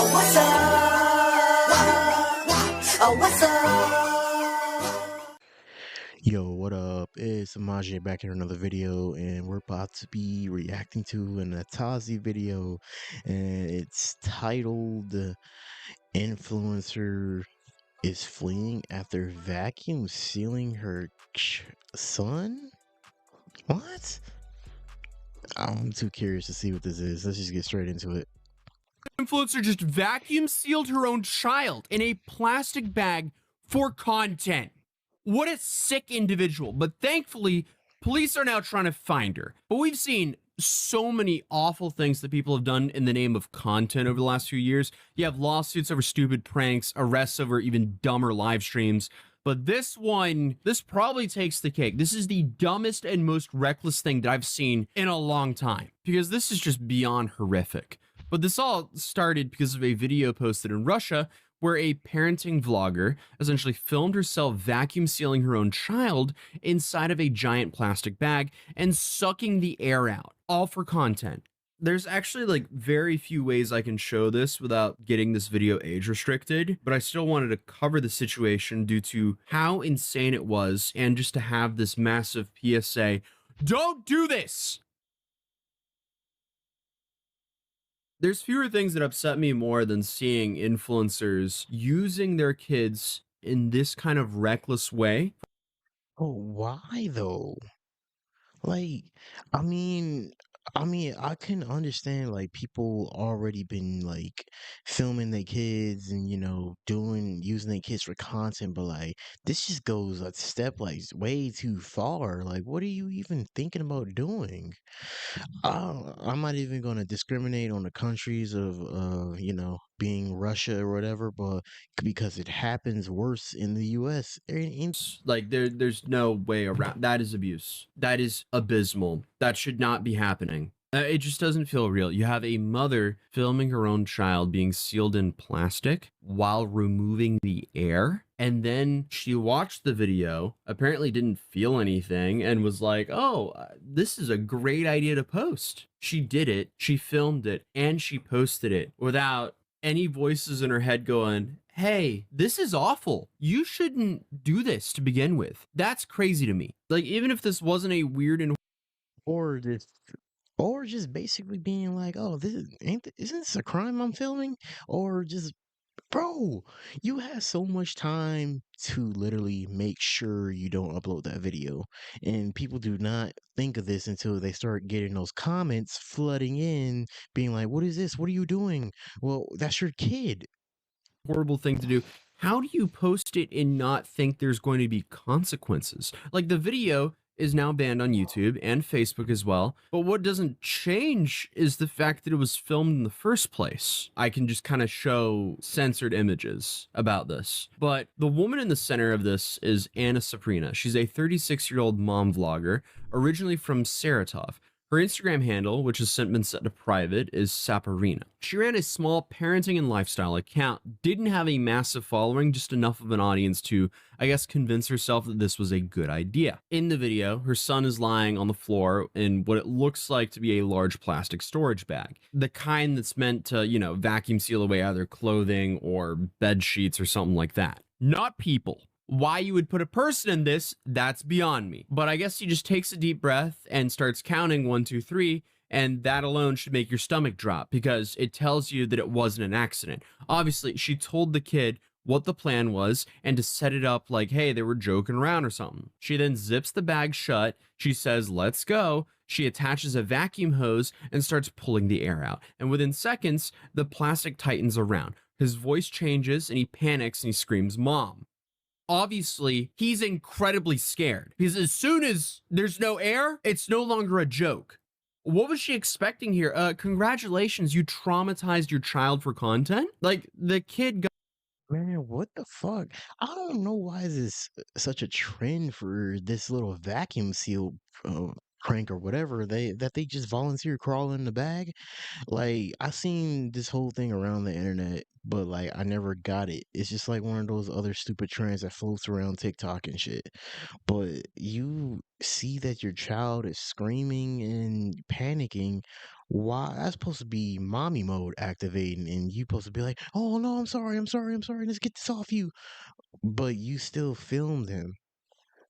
Oh, what's up? Oh, what's up? Yo, what up? It's Amaje back in another video, and we're about to be reacting to an Atazi video, and it's titled "Influencer is Fleeing After Vacuum Sealing Her Son." What? I'm too curious to see what this is. Let's just get straight into it. Influencer just vacuum sealed her own child in a plastic bag for content. What a sick individual. But thankfully, police are now trying to find her. But we've seen so many awful things that people have done in the name of content over the last few years. You have lawsuits over stupid pranks, arrests over even dumber live streams. But this one, this probably takes the cake. This is the dumbest and most reckless thing that I've seen in a long time, because this is just beyond horrific. But this all started because of a video posted in Russia where a parenting vlogger essentially filmed herself vacuum sealing her own child inside of a giant plastic bag and sucking the air out, all for content. There's actually like very few ways I can show this without getting this video age restricted, but I still wanted to cover the situation due to how insane it was and just to have this massive PSA. Don't do this! There's fewer things that upset me more than seeing influencers using their kids in this kind of reckless way. Oh, why though? Like, I mean, I can understand like people already been like filming their kids and doing using their kids for content, but like this just goes a step like way too far. Like, what are you even thinking about doing? I'm not even gonna discriminate on the countries of being Russia or whatever, but because it happens worse in the U.S. Like there's no way around. That is abuse. That is abysmal. That should not be happening. It just doesn't feel real. You have a mother filming her own child being sealed in plastic while removing the air. And then she watched the video, apparently didn't feel anything, and was like, oh, this is a great idea to post. She did it, she filmed it, and she posted it without any voices in her head going, hey, this is awful. You shouldn't do this to begin with. That's crazy to me. Like, even if this wasn't a weird and or this or just basically being like, oh, isn't this a crime I'm filming? Or just, bro, you had so much time to literally make sure you don't upload that video, and people do not think of this until they start getting those comments flooding in, being like, what is this? What are you doing? Well, that's your kid. horrible thing to do. How do you post it and not think there's going to be consequences? Like, the video is now banned on YouTube and Facebook as well. But what doesn't change is the fact that it was filmed in the first place. I can just kind of show censored images about this. But the woman in the center of this is Anna Saprina. She's a 36-year-old mom vlogger, originally from Saratov. Her Instagram handle, which has since been set to private, is Saparina. She ran a small parenting and lifestyle account, didn't have a massive following, just enough of an audience to, I guess, convince herself that this was a good idea. In the video, her son is lying on the floor in what it looks like to be a large plastic storage bag. The kind that's meant to, vacuum seal away either clothing or bed sheets or something like that. Not people. Why you would put a person in this, that's beyond me. But I guess he just takes a deep breath and starts counting 1, 2, 3, and that alone should make your stomach drop because it tells you that it wasn't an accident. Obviously, she told the kid what the plan was and to set it up like, hey, they were joking around or something. She then zips the bag shut. She says, let's go. She attaches a vacuum hose and starts pulling the air out. And within seconds, the plastic tightens around. His voice changes and he panics and he screams, Mom. Obviously, he's incredibly scared because as soon as there's no air, it's no longer a joke. What was she expecting here? Congratulations, you traumatized your child for content? Like, the kid got... Man, what the fuck? I don't know why is this such a trend for this little vacuum seal prank or whatever they just volunteer crawl in the bag. Like, I seen this whole thing around the internet, but like I never got it. It's just like one of those other stupid trends that floats around TikTok and shit. But you see that your child is screaming and panicking Why? That's supposed to be mommy mode activating, and you supposed to be like, "Oh no, I'm sorry, I'm sorry, I'm sorry. Let's get this off you." But you still filmed him.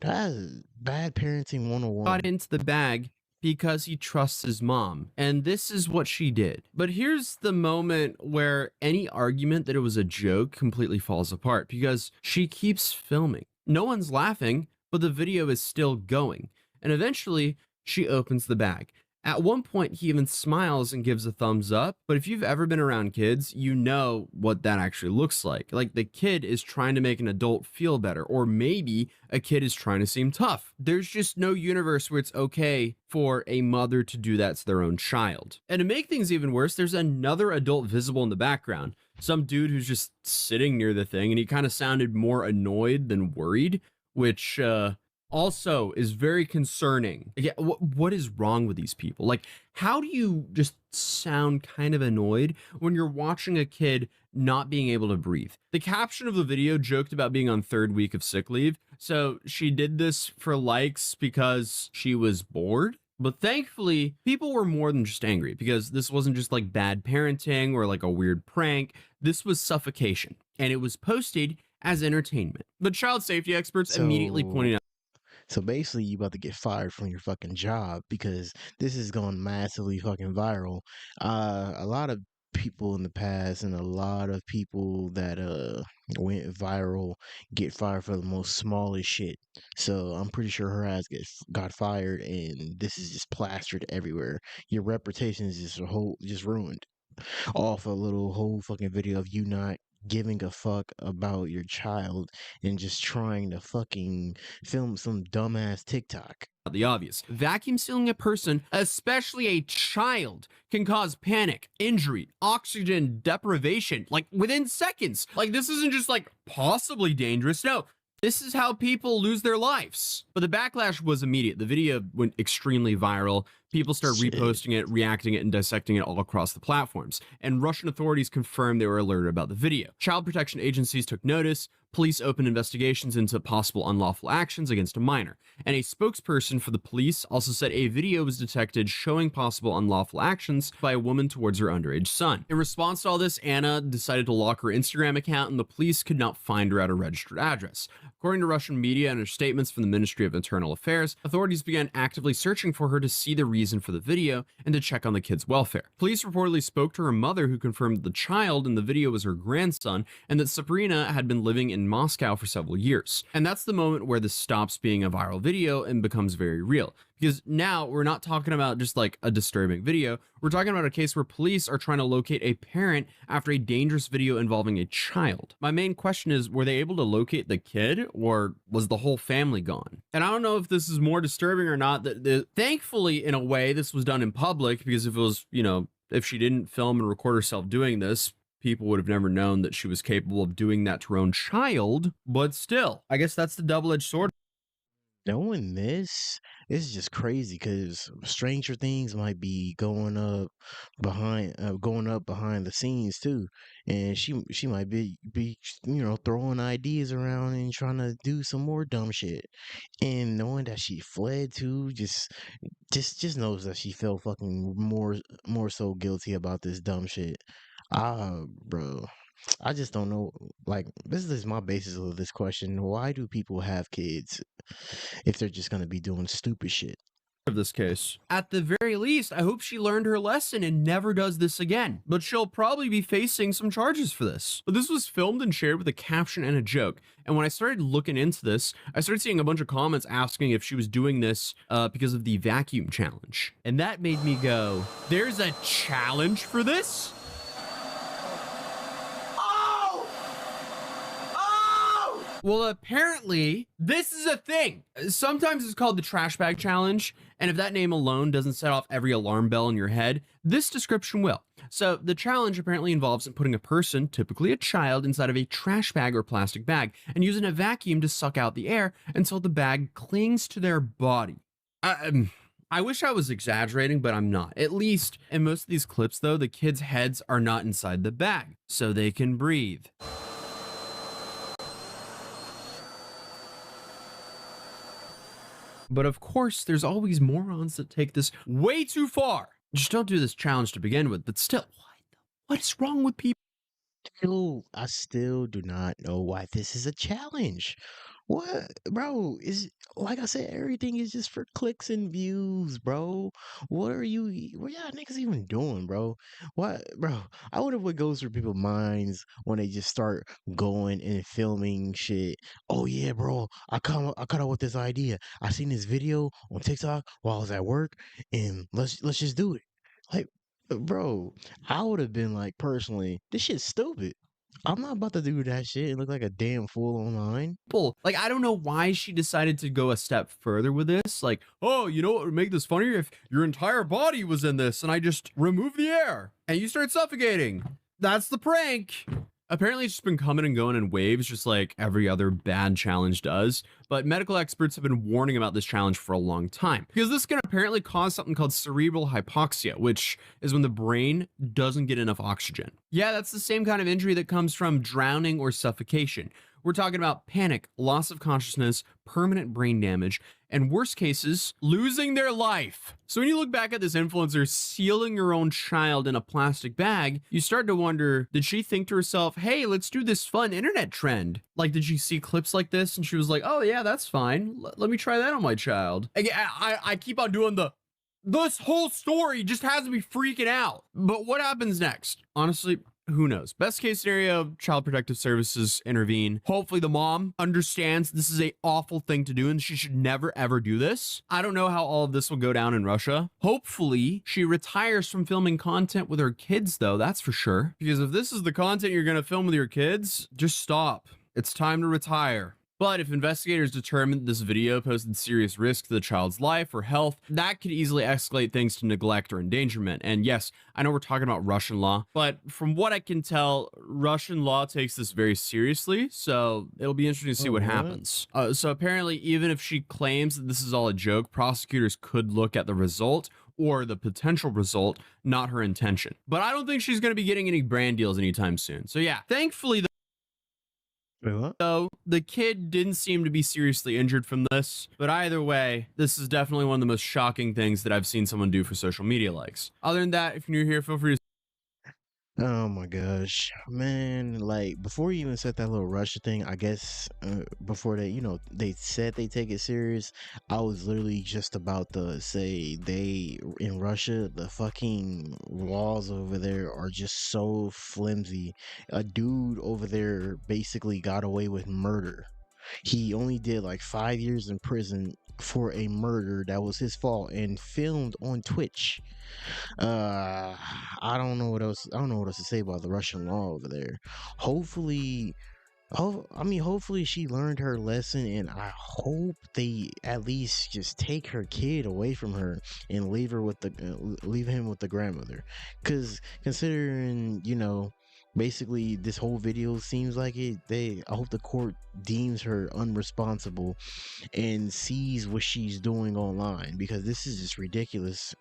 That's bad parenting got 101. into the bag because he trusts his mom. And this is what she did. But here's the moment where any argument that it was a joke completely falls apart because she keeps filming. No one's laughing, but the video is still going. And eventually, she opens the bag. At one point, he even smiles and gives a thumbs up. But if you've ever been around kids, you know what that actually looks like. Like the kid is trying to make an adult feel better, or maybe a kid is trying to seem tough. There's just no universe where it's okay for a mother to do that to their own child. And to make things even worse, there's another adult visible in the background. Some dude who's just sitting near the thing, and he kind of sounded more annoyed than worried, which, also is very concerning. Yeah, what is wrong with these people? Like, how do you just sound kind of annoyed when you're watching a kid not being able to breathe? The caption of the video joked about being on 3rd week of sick leave. So she did this for likes because she was bored. But thankfully, people were more than just angry because this wasn't just like bad parenting or like a weird prank. This was suffocation, and it was posted as entertainment. But child safety experts immediately pointed So, out. so basically, you about to get fired from your fucking job because this has gone massively fucking viral. A lot of people in the past and a lot of people that went viral get fired for the most smallest shit. So I'm pretty sure her ass got fired, and this is just plastered everywhere. Your reputation is just ruined off a little whole fucking video of you not giving a fuck about your child and just trying to fucking film some dumbass TikTok. The obvious. Vacuum sealing a person, especially a child, can cause panic, injury, oxygen deprivation, like within seconds. Like, this isn't just like possibly dangerous. No, this is how people lose their lives. But the backlash was immediate. The video went extremely viral. People started Shit. reposting it, reacting it, and dissecting it all across the platforms. And Russian authorities confirmed they were alerted about the video. Child protection agencies took notice. Police opened investigations into possible unlawful actions against a minor. And a spokesperson for the police also said a video was detected showing possible unlawful actions by a woman towards her underage son. In response to all this, Anna decided to lock her Instagram account, and the police could not find her at a registered address. According to Russian media and her statements from the Ministry of Internal Affairs, authorities began actively searching for her to see the reason for the video and to check on the kid's welfare. Police reportedly spoke to her mother, who confirmed that the child in the video was her grandson and that Sabrina had been living in Moscow for several years. And that's the moment where this stops being a viral video and becomes very real. Because now we're not talking about just like a disturbing video. We're talking about a case where police are trying to locate a parent after a dangerous video involving a child. My main question is, were they able to locate the kid, or was the whole family gone? And I don't know if this is more disturbing or not. Thankfully, in a way, this was done in public, because if it was, if she didn't film and record herself doing this, people would have never known that she was capable of doing that to her own child. But still, I guess that's the double-edged sword. Knowing this is just crazy because Stranger Things might be going up behind the scenes too, and she might be throwing ideas around and trying to do some more dumb shit. And knowing that she fled too, just knows that she felt fucking more so guilty about this dumb shit. Bro. I just don't know. Like, this is my basis of this question. Why do people have kids if they're just gonna be doing stupid shit? Of this case. At the very least, I hope she learned her lesson and never does this again. But she'll probably be facing some charges for this. But this was filmed and shared with a caption and a joke. And when I started looking into this, I started seeing a bunch of comments asking if she was doing this because of the vacuum challenge. And that made me go, there's a challenge for this? Well, apparently, this is a thing. Sometimes it's called the trash bag challenge, and if that name alone doesn't set off every alarm bell in your head, this description will. So the challenge apparently involves putting a person, typically a child, inside of a trash bag or plastic bag, and using a vacuum to suck out the air until the bag clings to their body. I wish I was exaggerating, but I'm not. At least in most of these clips, though, the kids' heads are not inside the bag, so they can breathe. But of course, there's always morons that take this way too far. Just don't do this challenge to begin with. But still, what is wrong with people? I still do not know why this is a challenge. What, bro? Is like I said, everything is just for clicks and views, bro. What y'all niggas even doing, bro? What, bro? I wonder what goes through people's minds when they just start going and filming shit. Oh yeah, bro. I come up with this idea. I seen this video on TikTok while I was at work, and let's just do it. Like, bro, I would have been like, personally, this shit's stupid. I'm not about to do that shit and look like a damn fool online. Like, I don't know why she decided to go a step further with this. Like, oh, you know what would make this funnier if your entire body was in this and I just remove the air and you start suffocating. That's the prank. Apparently, it's just been coming and going in waves, just like every other bad challenge does. But medical experts have been warning about this challenge for a long time because this can apparently cause something called cerebral hypoxia, which is when the brain doesn't get enough oxygen. Yeah, that's the same kind of injury that comes from drowning or suffocation. We're talking about panic, loss of consciousness, permanent brain damage, and worst cases, losing their life. So when you look back at this influencer sealing her own child in a plastic bag, you start to wonder, did she think to herself, hey, let's do this fun internet trend? Like, did she see clips like this and she was like, oh yeah, that's fine. Let me try that on my child. I keep on doing this whole story just has me freaking out. But what happens next? Honestly, who knows? Best case scenario, Child Protective Services intervene. Hopefully the mom understands this is a awful thing to do and she should never ever do this. I don't know how all of this will go down in Russia. Hopefully she retires from filming content with her kids though, that's for sure. Because if this is the content you're gonna film with your kids, just stop. It's time to retire. But if investigators determine that this video posed serious risk to the child's life or health, that could easily escalate things to neglect or endangerment. And yes, I know we're talking about Russian law, but from what I can tell, Russian law takes this very seriously. So it'll be interesting to see what happens. So apparently, even if she claims that this is all a joke, prosecutors could look at the result or the potential result, not her intention. But I don't think she's going to be getting any brand deals anytime soon. So yeah, thankfully, so the kid didn't seem to be seriously injured from this, but either way, this is definitely one of the most shocking things that I've seen someone do for social media likes. Other than that, if you're new here, feel free to... Oh my gosh, man, like before you even said that little Russia thing, I guess before they, they said they take it serious, I was literally just about to say in Russia, the fucking laws over there are just so flimsy. A dude over there basically got away with murder. He only did like 5 years in prison for a murder that was his fault and filmed on Twitch. I don't know what else. I don't know what else to say about the Russian law over there. Hopefully, hopefully she learned her lesson, and I hope they at least just take her kid away from her and leave him with the grandmother. Cause considering, basically this whole video seems like I hope the court deems her unresponsible and sees what she's doing online, because this is just ridiculous.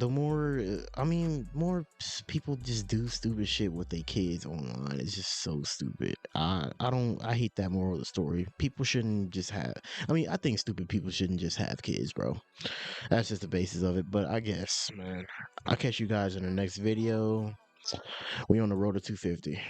More people just do stupid shit with their kids online. It's just so stupid. I hate that moral of the story. People shouldn't just have, I think stupid people shouldn't just have kids, bro. That's just the basis of it. But I guess, man, I'll catch you guys in the next video. We on the road to 250.